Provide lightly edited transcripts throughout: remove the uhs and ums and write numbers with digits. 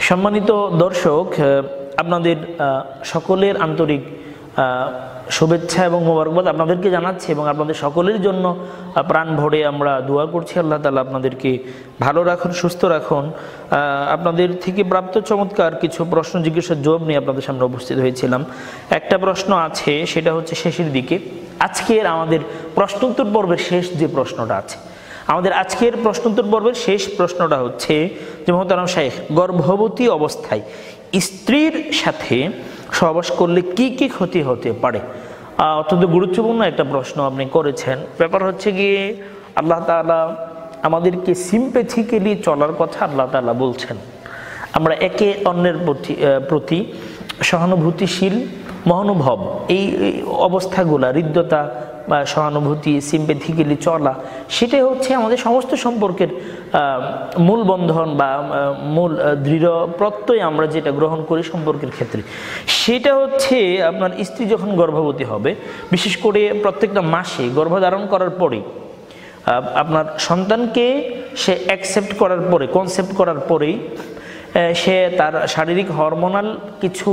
সম্মানিত দর্শক, আপনাদের সকলের আন্তরিক শুভেচ্ছা এবং মোবারকবাদ আপনাদেরকে জানাচ্ছি এবং আপনাদের সকলের জন্য প্রাণ ভরে আমরা দোয়া করছি। আল্লাহ তাআলা আপনাদেরকে ভালো রাখুন, সুস্থ রাখুন। আপনাদের থেকে প্রাপ্ত চমৎকার কিছু প্রশ্ন জিজ্ঞাসার জবাব নিয়ে আপনাদের সামনে উপস্থিত হয়েছিলাম। একটা প্রশ্ন আছে, সেটা হচ্ছে শেষের দিকে। আজকের আমাদের প্রশ্নোত্তর পর্বের শেষ যে প্রশ্নটা আছে, আমাদের আজকের প্রশ্নোত্তর পর্বের শেষ প্রশ্নটা হচ্ছে যে মোহতারাম শাইখ, গর্ভবতী অবস্থায় স্ত্রীর সাথে সহবাস করলে কি কি ক্ষতি হতে পারে? অত্যন্ত গুরুত্বপূর্ণ একটা প্রশ্ন আপনি করেছেন। ব্যাপার হচ্ছে গিয়ে আল্লাহ তাআলা আমাদেরকে সিম্প্যাথিক্যালি চলার কথা আল্লাহ তাআলা বলছেন। আমরা একে অন্যের প্রতি সহানুভূতিশীল, মহানুভব, এই অবস্থাগুলা, হৃদ্যতা বা সহানুভূতি, সিম্প্যাথিক্যালি চলা, সেটাই হচ্ছে আমাদের সমস্ত সম্পর্কের মূল বন্ধন বা মূল দৃঢ় প্রত্যয় আমরা যেটা গ্রহণ করি সম্পর্কের ক্ষেত্রে। সেটা হচ্ছে আপনার স্ত্রী যখন গর্ভবতী হবে, বিশেষ করে প্রত্যেকটা মাসে গর্ভধারণ করার পরে আপনার সন্তানকে সে অ্যাকসেপ্ট করার পরে, কনসেপ্ট করার পরেই সে তার শারীরিক হরমোনাল কিছু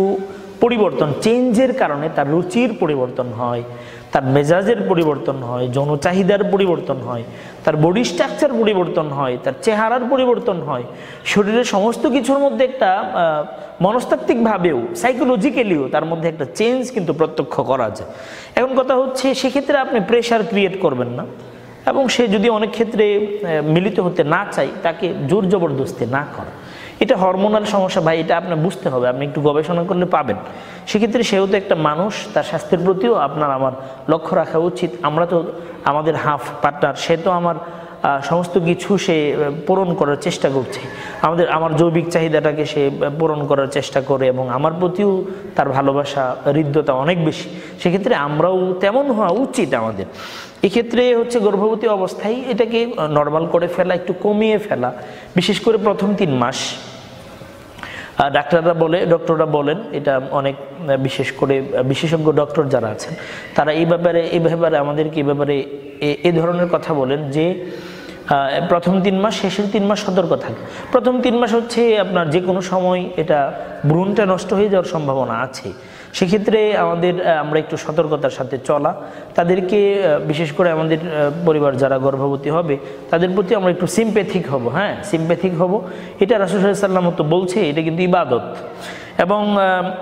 পরিবর্তন, চেঞ্জের কারণে তার রুচির পরিবর্তন হয়, তার মেজাজের পরিবর্তন হয়, যৌন চাহিদার পরিবর্তন হয়, তার বডি স্ট্রাকচার পরিবর্তন হয়, তার চেহারার পরিবর্তন হয়, শরীরের সমস্ত কিছুর মধ্যে একটা মনস্তাত্ত্বিকভাবেও, সাইকোলজিক্যালিও তার মধ্যে একটা চেঞ্জ কিন্তু প্রত্যক্ষ করা যায়। এখন কথা হচ্ছে, সেক্ষেত্রে আপনি প্রেশার ক্রিয়েট করবেন না, এবং সে যদি অনেক ক্ষেত্রে মিলিত হতে না চায়, তাকে জোর জবরদস্তি না করা। এটা হরমোনাল সমস্যা ভাই, এটা আপনার বুঝতে হবে, আপনি একটু গবেষণা করলে পাবেন। সেক্ষেত্রে সেও তো একটা মানুষ, তার স্বাস্থ্যের প্রতিও আপনার আমার লক্ষ্য রাখা উচিত। আমরা তো আমাদের হাফ পার্টনার, সে তো আমার সমস্ত কিছু সে পূরণ করার চেষ্টা করছে, আমার জৈবিক চাহিদাটাকে সে পূরণ করার চেষ্টা করে, এবং আমার প্রতিও তার ভালোবাসা, হৃদ্যতা অনেক বেশি। সেক্ষেত্রে আমরাও তেমন হওয়া উচিত আমাদের। এক্ষেত্রে হচ্ছে গর্ভবতী অবস্থায় এটাকে নর্মাল করে ফেলা, একটু কমিয়ে ফেলা, বিশেষ করে প্রথম 3 মাস। ডক্টররা বলেন এটা অনেক, বিশেষ করে বিশেষজ্ঞ ডক্টর যারা আছেন তারা এই ব্যাপারে আমাদেরকে এই ব্যাপারে এই ধরনের কথা বলেন যে প্রথম 3 মাস, শেষের 3 মাস সতর্ক থাকে। প্রথম 3 মাস হচ্ছে আপনার যে কোনো সময় এটা ভ্রূণটা নষ্ট হয়ে যাওয়ার সম্ভাবনা আছে। সেক্ষেত্রে আমরা একটু সতর্কতার সাথে চলা, তাদেরকে বিশেষ করে আমাদের পরিবার যারা গর্ভবতী হবে তাদের প্রতি আমরা একটু সিম্প্যাথিক হব। হ্যাঁ, সিম্প্যাথিক হব, এটা রাসূল সাল্লাল্লাহু আলাইহি ওয়াসাল্লাম তো বলছে, এটা কিন্তু ইবাদত। এবং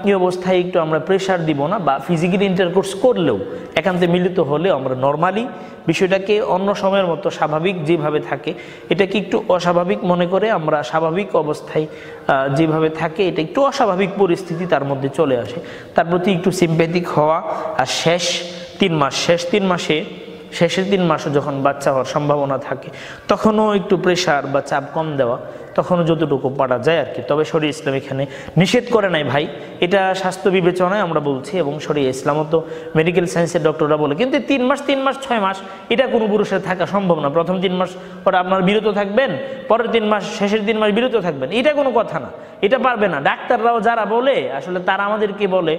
এই অবস্থায় একটু আমরা প্রেশার দিব না, বা ফিজিক্যাল ইন্টারকোর্স করলেও, একান্তে মিলিত হলে আমরা নর্মালি বিষয়টাকে অন্য সময়ের মতো স্বাভাবিক যেভাবে থাকে এটাকে একটু অস্বাভাবিক মনে করে আমরা স্বাভাবিক অবস্থায় যেভাবে থাকে এটা একটু অস্বাভাবিক পরিস্থিতি তার মধ্যে চলে আসে, তার প্রতি একটু সিম্প্যাথিক হওয়া। আর শেষের 3 মাসে যখন বাচ্চা হওয়ার সম্ভাবনা থাকে তখনও একটু প্রেশার বা চাপ কম দেওয়া, তখনও যতটুকু পারা যায় আর কি। তবে শরীয়ত ইসলাম এখানে নিষেধ করে নাই ভাই, এটা স্বাস্থ্য বিবেচনায় আমরা বলছি, এবং শরীয়ত ইসলামও তো মেডিকেল সায়েন্সের ডক্টররা বলে। কিন্তু 3 মাস 6 মাস এটা কোনো পুরুষের থাকা সম্ভব না। প্রথম 3 মাস পরে আপনার বিরত থাকবেন, পরের 3 মাস, শেষের 3 মাস বিরত থাকবেন, এটা কোনো কথা না, এটা পারবে না। ডাক্তাররাও যারা বলে, আসলে তারা আমাদেরকে বলে,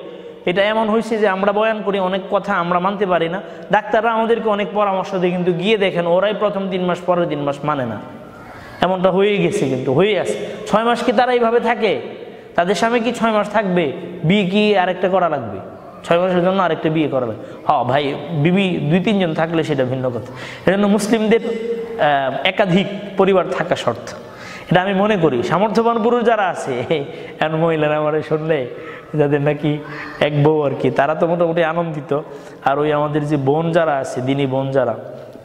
এটা এমন হয়েছে যে আমরা বয়ান করি, অনেক কথা আমরা মানতে পারি না, ডাক্তাররা আমাদেরকে অনেক পরামর্শ দেয়, কিন্তু গিয়ে দেখেন ওরাই প্রথম 3 মাস, পরের 3 মাস মানে না। এমনটা হয়ে গেছে, কিন্তু হয়ে আছে। 6 মাস কি তারা এইভাবে থাকে? তাদের স্বামী কি 6 মাস থাকবে? বিয়ে কি আরেকটা করা লাগবে? 6 মাসের জন্য আরেকটা বিয়ে করা লাগবে? হ্যাঁ ভাই, বিবি 2-3 জন থাকলে সেটা ভিন্ন কথা। এজন্য মুসলিমদের একাধিক পরিবার থাকা শর্ত, এটা আমি মনে করি। সামর্থ্যবান পুরুষ যারা আছে, এখন মহিলারা আমার শুনলে যাদের নাকি এক বউ আর কি, তারা তো মোটামুটি আনন্দিত। আর ওই আমাদের যে বোন যারা আছে, দিনী বোন যারা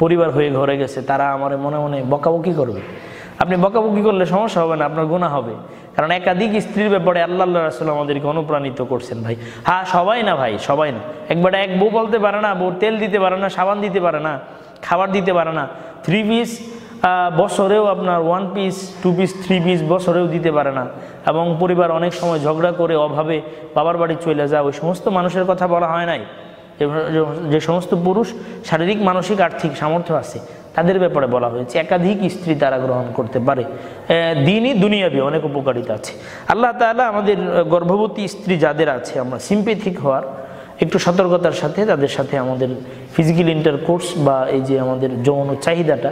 পরিবার হয়ে ঘরে গেছে, তারা আমার মনে মনে বকাবকি করবে। আপনি বকাবকি করলে সমস্যা হবে না, আপনার গুনাহ হবে, কারণ একাধিক স্ত্রীর ব্যাপারে আল্লাহ রাসূল আমাদেরকে অনুপ্রাণিত করছেন ভাই। হ্যাঁ, সবাই না ভাই, সবাই না। একবারে এক বউ বলতে পারে না, বউ তেল দিতে পারে না, সাবান দিতে পারে না, খাবার দিতে পারে না, 3 পিস বছরেও আপনার 1 পিস, 2 পিস, 3 পিস বছরেও দিতে পারে না, এবং পরিবার অনেক সময় ঝগড়া করে অভাবে বাবার বাড়ি চলে যায়। ওই সমস্ত মানুষের কথা বলা হয় নাই। যে সমস্ত পুরুষ শারীরিক, মানসিক, আর্থিক সামর্থ্য আছে তাদের ব্যাপারে বলা হয়েছে। একাধিক স্ত্রী তারা গ্রহণ করতে পারে, দিনই দুনিয়াবি অনেক উপকারিতা আছে। আল্লাহ তাআলা আমাদের গর্ভবতী স্ত্রী যাদের আছে, আমরা সিম্প্যাথিক হওয়ার, একটু সতর্কতার সাথে তাদের সাথে আমাদের ফিজিক্যাল ইন্টারকোর্স বা এই যে আমাদের যৌন চাহিদাটা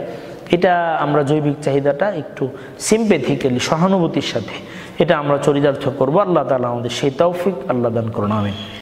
এটা আমরা জৈবিক চাহিদাটা একটু সিম্প্যাথিক্যালি, সহানুভূতির সাথে এটা আমরা চরিতার্থ করবো। আল্লাহ তাআলা আমাদের সেই তৌফিক আল্লাহ দান করুন, আমিন।